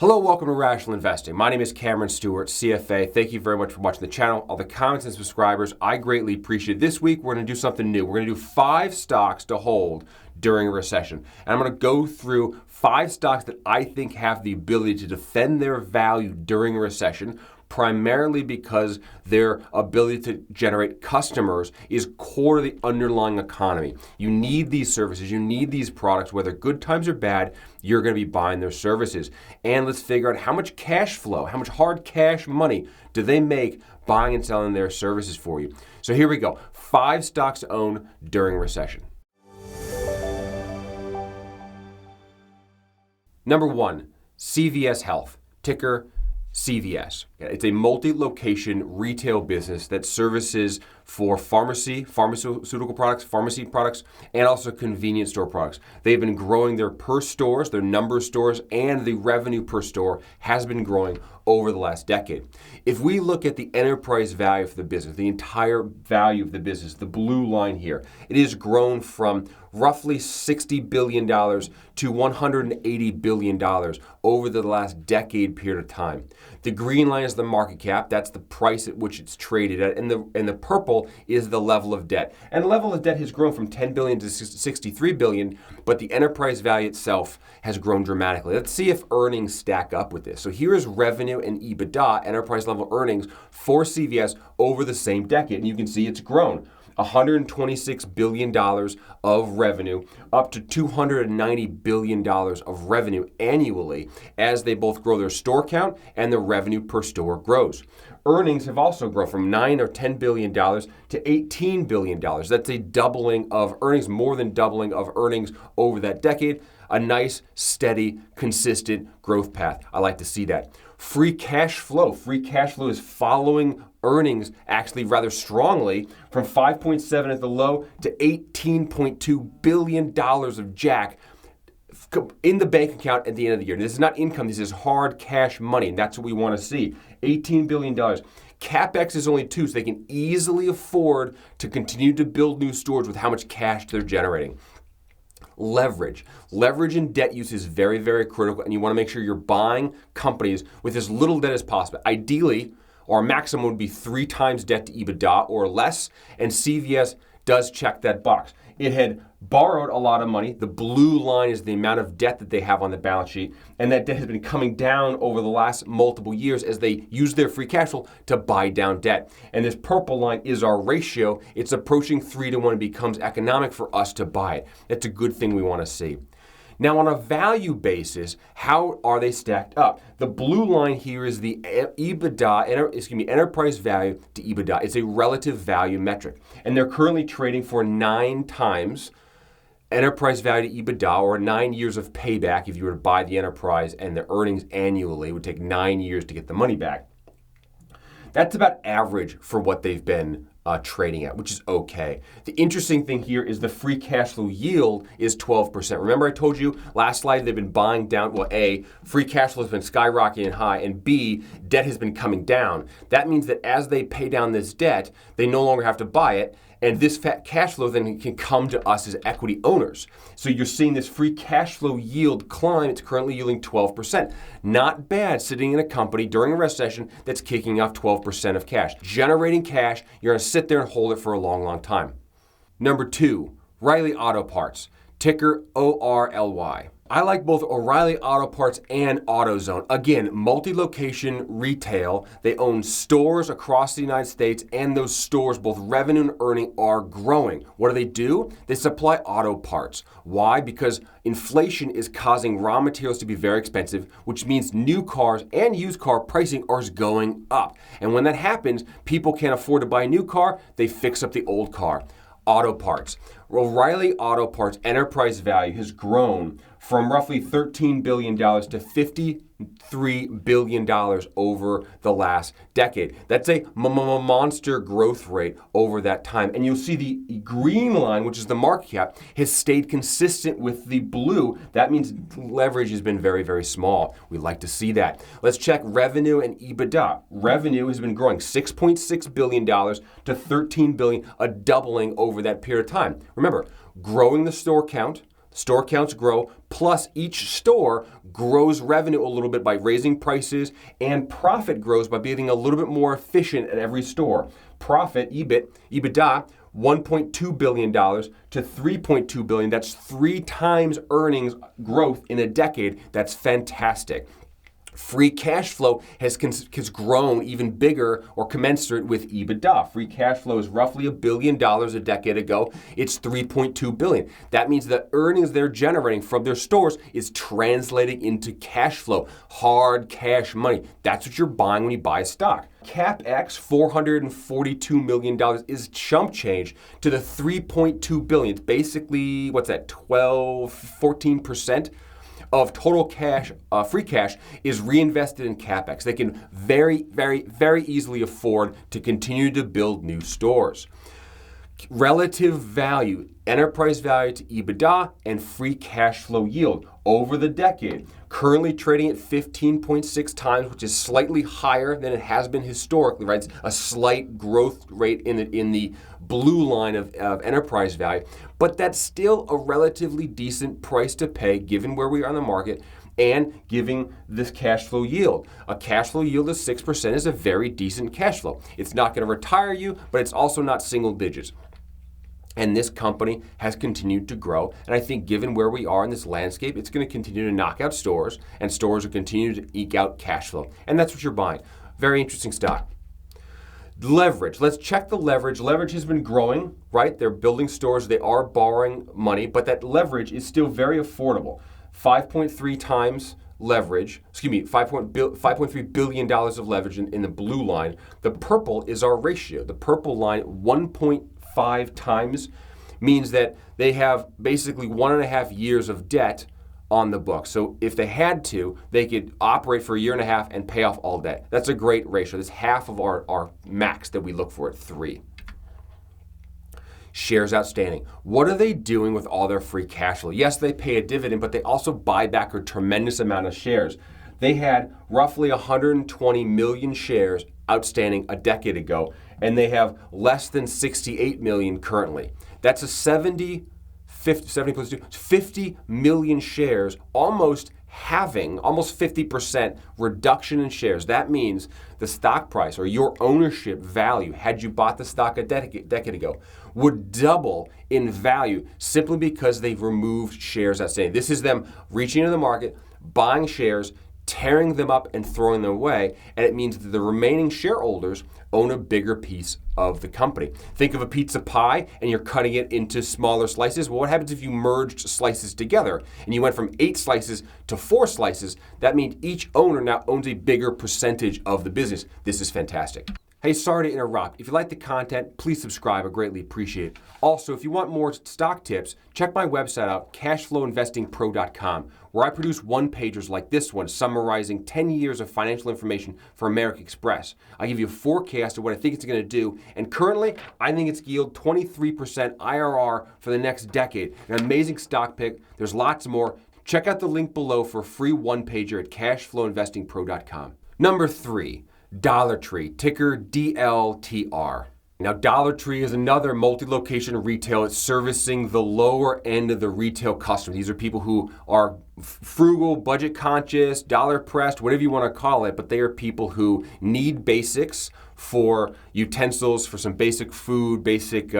Hello, welcome to Rational Investing. My name is Cameron Stewart, CFA. Thank you very much for watching the channel. All the comments and subscribers, I greatly appreciate it. This week, we're going to do something new. We're going to do 5 stocks to hold during a recession. And I'm going to go through 5 stocks that I think have the ability to defend their value during a recession, primarily because their ability to generate customers is core to the underlying economy. You need these services, you need these products, whether good times or bad, you're going to be buying their services. And let's figure out how much cash flow, how much hard cash money do they make buying and selling their services for you. So here we go, 5 stocks to own during a recession. Number 1, CVS Health, ticker CVS. It's a multi-location retail business that services for pharmaceutical products, pharmacy products, and also convenience store products. They've been growing their per stores, their number of stores, and the revenue per store has been growing over the last decade. If we look at the enterprise value of the business, the entire value of the business, the blue line here, it has grown from roughly $60 billion to $180 billion over the last decade period of time. The green line is the market cap, that's the price at which it's traded at, and the purple is the level of debt. And the level of debt has grown from $10 billion to $63 billion, but the enterprise value itself has grown dramatically. Let's see if earnings stack up with this. So here is revenue and EBITDA, enterprise level earnings for CVS over the same decade, and you can see it's grown. $126 billion of revenue, up to $290 billion of revenue annually as they both grow their store count and the revenue per store grows. Earnings have also grown from $9 or $10 billion to $18 billion. That's a doubling of earnings, more than doubling of earnings over that decade. A nice, steady, consistent growth path. I like to see that. Free cash flow is following earnings actually rather strongly from 5.7 at the low to $18.2 billion of jack in the bank account at the end of the year. This is not income, this is hard cash money, and that's what we want to see. $18 billion. CapEx is only 2, so they can easily afford to continue to build new stores with how much cash they're generating. Leverage and debt use is very, very critical, and you want to make sure you're buying companies with as little debt as possible. Ideally, our maximum would be 3 times debt to EBITDA or less, and CVS does check that box. It had borrowed a lot of money. The blue line is the amount of debt that they have on the balance sheet, and that debt has been coming down over the last multiple years as they use their free cash flow to buy down debt. And this purple line is our ratio. It's approaching 3 to 1. It becomes economic for us to buy it. That's a good thing we want to see. Now, on a value basis, how are they stacked up? The blue line here is the enterprise value to EBITDA. It's a relative value metric. And they're currently trading for 9 times enterprise value to EBITDA, or 9 years of payback if you were to buy the enterprise, and the earnings annually would take 9 years to get the money back. That's about average for what they've been trading at, which is okay. The interesting thing here is the free cash flow yield is 12%. Remember I told you last slide they've been buying down, well, A, free cash flow has been skyrocketing high, and B, debt has been coming down. That means that as they pay down this debt, they no longer have to buy it, and this cash flow then can come to us as equity owners. So you're seeing this free cash flow yield climb. It's currently yielding 12%. Not bad sitting in a company during a recession that's kicking off 12% of cash. Generating cash, you're going to sit there and hold it for a long, long time. Number 2, O'Reilly Auto Parts, ticker ORLY. I like both O'Reilly Auto Parts and AutoZone. Again, multi-location retail. They own stores across the United States, and those stores, both revenue and earning, are growing. What do? They supply auto parts. Why? Because inflation is causing raw materials to be very expensive, which means new cars and used car pricing are going up. And when that happens, people can't afford to buy a new car, they fix up the old car. Auto parts. O'Reilly Auto Parts enterprise value has grown from roughly $13 billion to $53 billion over the last decade. That's a monster growth rate over that time. And you'll see the green line, which is the market cap, has stayed consistent with the blue. That means leverage has been very, very small. We like to see that. Let's check revenue and EBITDA. Revenue has been growing $6.6 billion to $13 billion, a doubling over that period of time. Remember, growing the store count, store counts grow, plus each store grows revenue a little bit by raising prices, and profit grows by being a little bit more efficient at every store. Profit, EBITDA, $1.2 billion to $3.2 billion. That's 3 times earnings growth in a decade. That's fantastic. Free cash flow has grown even bigger or commensurate with EBITDA. Free cash flow is roughly $1 billion a decade ago. It's $3.2 billion. That means the earnings they're generating from their stores is translating into cash flow, hard cash money. That's what you're buying when you buy a stock. CapEx, $442 million, is chump change to the $3.2 billion. It's basically, 14% of total cash, free cash, is reinvested in CapEx. They can very, very, very easily afford to continue to build new stores. Relative value, enterprise value to EBITDA, and free cash flow yield over the decade. Currently trading at 15.6 times, which is slightly higher than it has been historically, right? It's a slight growth rate in the blue line of enterprise value, but that's still a relatively decent price to pay given where we are in the market and giving this cash flow yield. A cash flow yield of 6% is a very decent cash flow. It's not going to retire you, but it's also not single digits. And this company has continued to grow. And I think given where we are in this landscape, it's going to continue to knock out stores, and stores will continue to eke out cash flow. And that's what you're buying. Very interesting stock. Leverage. Let's check the leverage. Leverage has been growing, right? They're building stores. They are borrowing money, but that leverage is still very affordable. 5.3 times leverage, $5.3 billion of leverage in the blue line. The purple is our ratio. The purple line, 1.5 times, means that they have basically 1.5 years of debt on the book. So if they had to, they could operate for 1.5 years and pay off all debt. That's a great ratio. That's half of our max that we look for at 3. Shares outstanding. What are they doing with all their free cash flow? Yes, they pay a dividend, but they also buy back a tremendous amount of shares. They had roughly 120 million shares outstanding a decade ago, and they have less than 68 million currently. That's a 70 plus 2, 50 million shares, almost 50% reduction in shares. That means the stock price or your ownership value, had you bought the stock a decade ago, would double in value simply because they've removed shares outstanding. This is them reaching into the market, buying shares, tearing them up and throwing them away, and it means that the remaining shareholders own a bigger piece of the company. Think of a pizza pie and you're cutting it into smaller slices. Well, what happens if you merged slices together and you went from 8 slices to 4 slices? That means each owner now owns a bigger percentage of the business. This is fantastic. Hey, sorry to interrupt. If you like the content, please subscribe. I greatly appreciate it. Also, if you want more stock tips, check my website out, cashflowinvestingpro.com, where I produce one-pagers like this one summarizing 10 years of financial information for American Express. I give you a forecast of what I think it's going to do, and currently, I think it's yield 23% IRR for the next decade. An amazing stock pick. There's lots more. Check out the link below for a free one-pager at cashflowinvestingpro.com. Number 3. Dollar Tree, ticker DLTR. Now, Dollar Tree is another multi-location retail. It's servicing the lower end of the retail customer. These are people who are frugal, budget conscious, dollar pressed, whatever you want to call it, but they are people who need basics for utensils, for some basic food, basic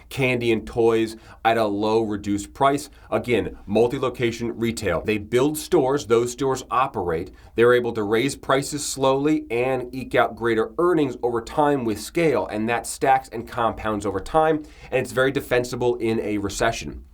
candy and toys at a low reduced price. Again, multi-location retail. They build stores, those stores operate. They're able to raise prices slowly and eke out greater earnings over time with scale, and that stacks and compounds over time, and it's very defensible in a recession.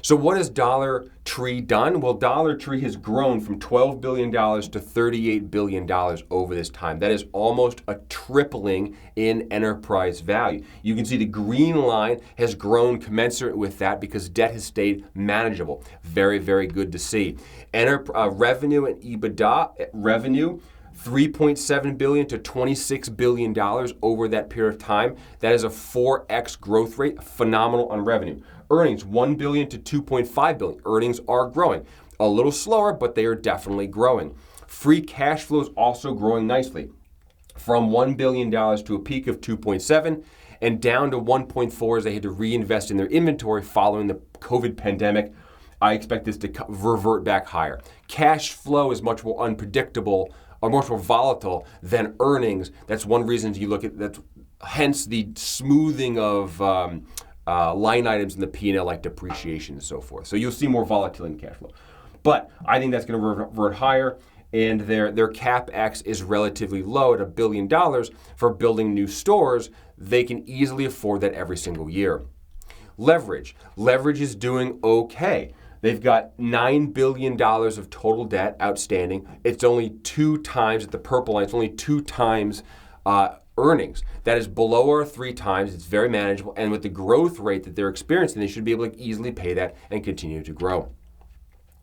So what has Dollar Tree done? Well, Dollar Tree has grown from $12 billion to $38 billion over this time. That is almost a tripling in enterprise value. You can see the green line has grown commensurate with that because debt has stayed manageable. Very, very good to see. Revenue and EBITDA, revenue, $3.7 billion to $26 billion over that period of time. That is a 4x growth rate, phenomenal on revenue. Earnings, $1 billion to $2.5 billion. Earnings are growing. A little slower, but they are definitely growing. Free cash flow is also growing nicely, from $1 billion to a peak of 2.7 and down to 1.4 as they had to reinvest in their inventory following the COVID pandemic. I expect this to revert back higher. Cash flow is much more unpredictable or much more volatile than earnings. That's one reason you look at that. Hence the smoothing of line items in the P&L like depreciation and so forth. So you'll see more volatility in cash flow. But I think that's going to revert higher, and their CapEx is relatively low at $1 billion for building new stores. They can easily afford that every single year. Leverage is doing okay. They've got $9 billion of total debt outstanding. It's only 2 times, at the purple line, it's only 2 times earnings. That is below our 3 times. It's very manageable. And with the growth rate that they're experiencing, they should be able to easily pay that and continue to grow.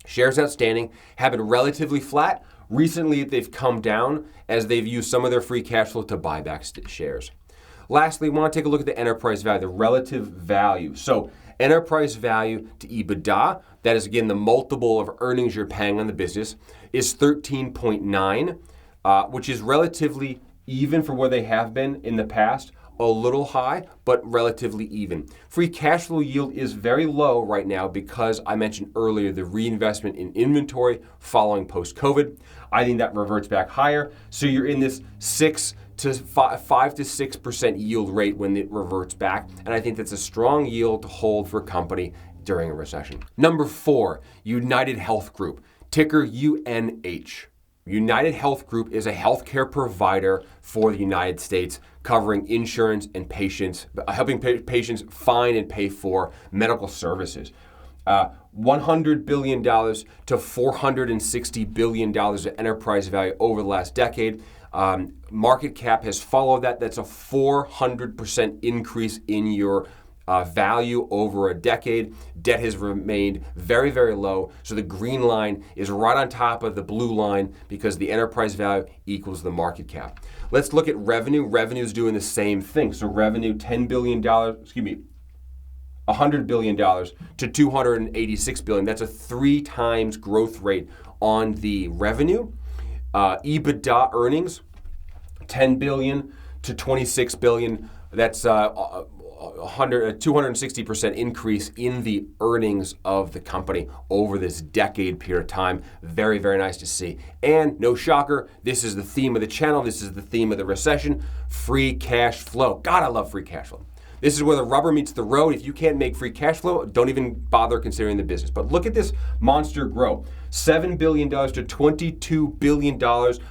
Shares outstanding have been relatively flat. Recently, they've come down as they've used some of their free cash flow to buy back shares. Lastly, we want to take a look at the enterprise value, the relative value. So enterprise value to EBITDA, that is again the multiple of earnings you're paying on the business, is 13.9, which is relatively even for where they have been in the past. A little high, but relatively even. Free cash flow yield is very low right now because I mentioned earlier the reinvestment in inventory following post-COVID. I think that reverts back higher. So you're in this 5 to 6% yield rate when it reverts back. And I think that's a strong yield to hold for a company during a recession. Number 4, United Health Group, ticker UNH. United Health Group is a healthcare provider for the United States, covering insurance and patients, helping patients find and pay for medical services. $100 billion to $460 billion of enterprise value over the last decade. Market cap has followed that. That's a 400% increase in your value over a decade. Debt has remained very, very low. So the green line is right on top of the blue line because the enterprise value equals the market cap. Let's look at revenue. Revenue is doing the same thing. So revenue, $100 billion to $286 billion. That's a 3 times growth rate on the revenue. EBITDA earnings, $10 billion to $26 billion. That's a 260% increase in the earnings of the company over this decade period of time. Very, very nice to see. And no shocker, this is the theme of the channel. This is the theme of the recession, free cash flow. God, I love free cash flow. This is where the rubber meets the road. If you can't make free cash flow, don't even bother considering the business. But look at this monster growth. $7 billion to $22 billion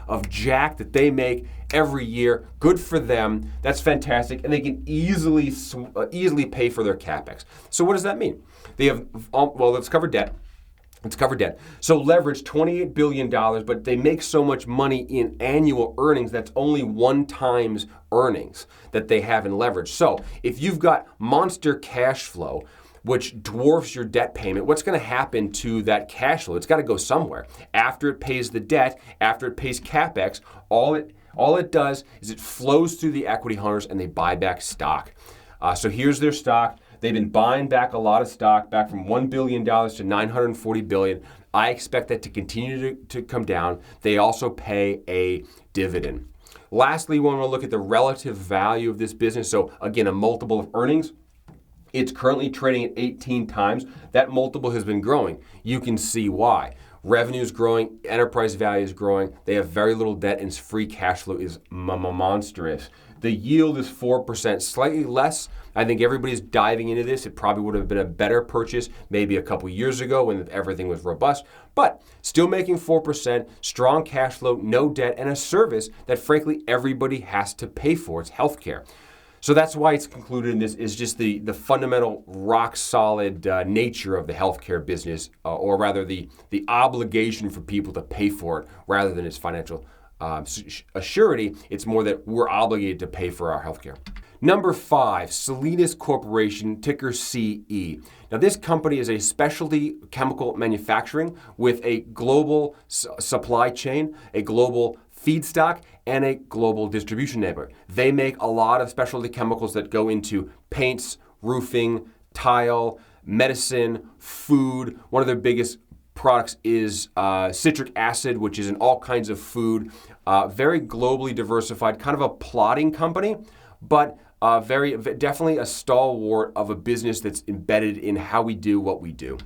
of jack that they make every year. Good for them. That's fantastic. And they can easily pay for their CapEx. So what does that mean? They have, let's cover debt. So leverage, $28 billion, but they make so much money in annual earnings, that's only 1 times earnings that they have in leverage. So if you've got monster cash flow, which dwarfs your debt payment, what's going to happen to that cash flow? It's got to go somewhere. After it pays the debt, after it pays CapEx, all it does is it flows through the equity holders and they buy back stock. So here's their stock. They've been buying back a lot of stock, back from $1 billion to $940 billion. I expect that to continue to come down. They also pay a dividend. Lastly, we want to look at the relative value of this business. So again, a multiple of earnings. It's currently trading at 18 times. That multiple has been growing. You can see why. Revenue is growing, enterprise value is growing. They have very little debt, and free cash flow is monstrous. The yield is 4%, slightly less. I think everybody's diving into this. It probably would have been a better purchase maybe a couple years ago when everything was robust, but still making 4%, strong cash flow, no debt, and a service that frankly everybody has to pay for. It's healthcare. So that's why it's concluded in this is just the fundamental rock solid nature of the healthcare business, or rather the obligation for people to pay for it rather than its financial assurity. It's more that we're obligated to pay for our healthcare. Number 5, Salinas Corporation, ticker CE. Now this company is a specialty chemical manufacturing with a global supply chain, a global feedstock, and a global distribution network. They make a lot of specialty chemicals that go into paints, roofing, tile, medicine, food. One of their biggest products is citric acid, which is in all kinds of food. Very globally diversified, kind of a plodding company, but definitely a stalwart of a business that's embedded in how we do what we do.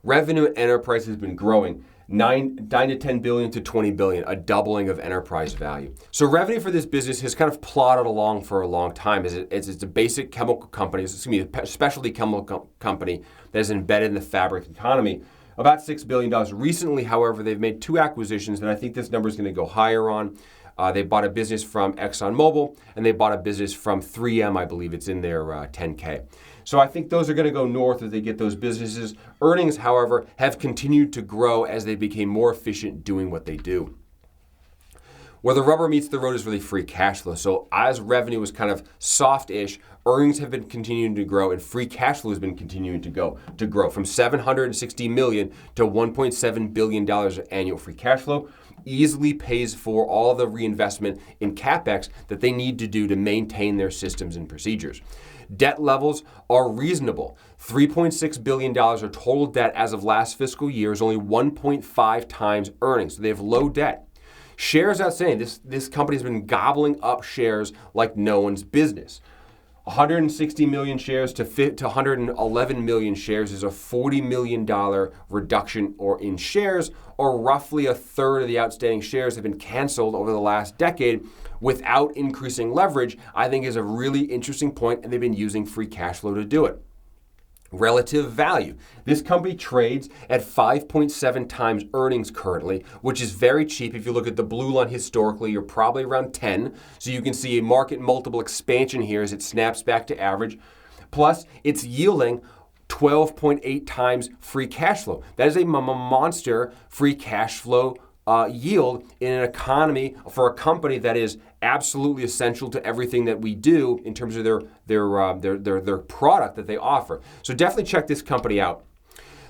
Revenue at enterprise has been growing. 9 to 10 billion to 20 billion, a doubling of enterprise value. So revenue for this business has kind of plodded along for a long time as it's a basic chemical company, a specialty chemical company that is embedded in the fabric economy. About $6 billion. Recently, however, they've made 2 acquisitions that I think this number is going to go higher on. They bought a business from ExxonMobil, and they bought a business from 3M, I believe it's in their 10K. So I think those are going to go north as they get those businesses. Earnings, however, have continued to grow as they became more efficient doing what they do. Where the rubber meets the road is really free cash flow. So as revenue was kind of soft-ish, earnings have been continuing to grow, and free cash flow has been continuing to grow from $760 million to $1.7 billion of annual free cash flow. Easily pays for all the reinvestment in CapEx that they need to do to maintain their systems and procedures. Debt levels are reasonable. $3.6 billion of total debt as of last fiscal year is only 1.5 times earnings. So they have low debt. Shares outstanding. This company has been gobbling up shares like no one's business. 160 million shares to 111 million shares is a $40 million reduction in shares, or roughly a third of the outstanding shares have been canceled over the last decade without increasing leverage. I think is a really interesting point, and they've been using free cash flow to do it. Relative value. This company trades at 5.7 times earnings currently, which is very cheap. If you look at the blue line historically, you're probably around 10. So you can see a market multiple expansion here as it snaps back to average. Plus, it's yielding 12.8 times free cash flow. That is a monster free cash flow yield in an economy for a company that is absolutely essential to everything that we do in terms of their product that they offer. So definitely check this company out.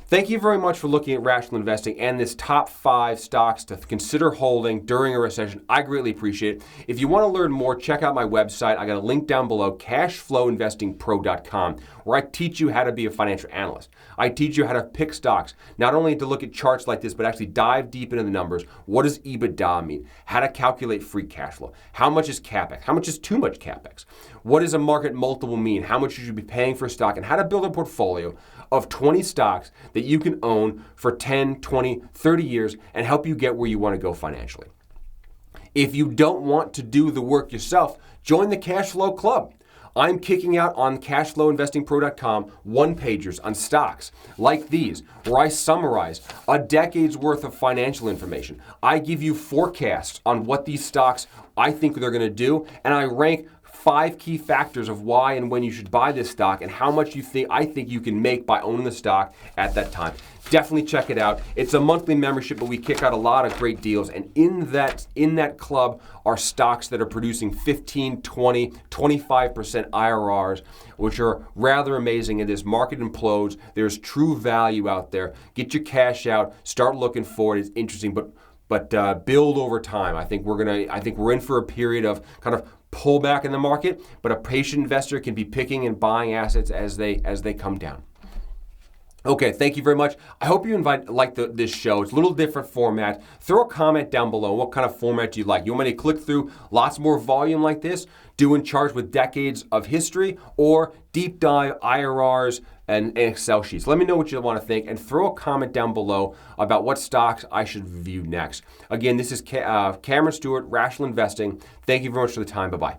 Thank you very much for looking at rational investing and this top 5 stocks to consider holding during a recession. I greatly appreciate it. If you want to learn more, check out my website. I got a link down below, cashflowinvestingpro.com, where I teach you how to be a financial analyst. I teach you how to pick stocks, not only to look at charts like this, but actually dive deep into the numbers. What does EBITDA mean? How to calculate free cash flow? How much is CapEx? How much is too much CapEx? What does a market multiple mean? How much you should be paying for a stock? And how to build a portfolio of 20 stocks that you can own for 10, 20, 30 years and help you get where you want to go financially. If you don't want to do the work yourself, join the Cashflow Club. I'm kicking out on cashflowinvestingpro.com one-pagers on stocks like these, where I summarize a decade's worth of financial information. I give you forecasts on what these stocks I think they're going to do, and I rank 5 key factors of why and when you should buy this stock and how much I think you can make by owning the stock at that time. Definitely check it out. It's a monthly membership, but we kick out a lot of great deals. And in that club are stocks that are producing 15, 20, 25% IRRs, which are rather amazing. And this market implodes. There's true value out there. Get your cash out. Start looking for it. It's interesting, but build over time. I think we're in for a period of kind of pull back in the market, but a patient investor can be picking and buying assets as they come down. Okay, thank you very much. I hope you like this show. It's a little different format. Throw a comment down below. What kind of format do you like? You want me to click through lots more volume like this, doing charts with decades of history, or deep dive IRRs and Excel sheets? Let me know what you want to think, and throw a comment down below about what stocks I should review next. Again, this is Cameron Stewart, Rational Investing. Thank you very much for the time. Bye-bye.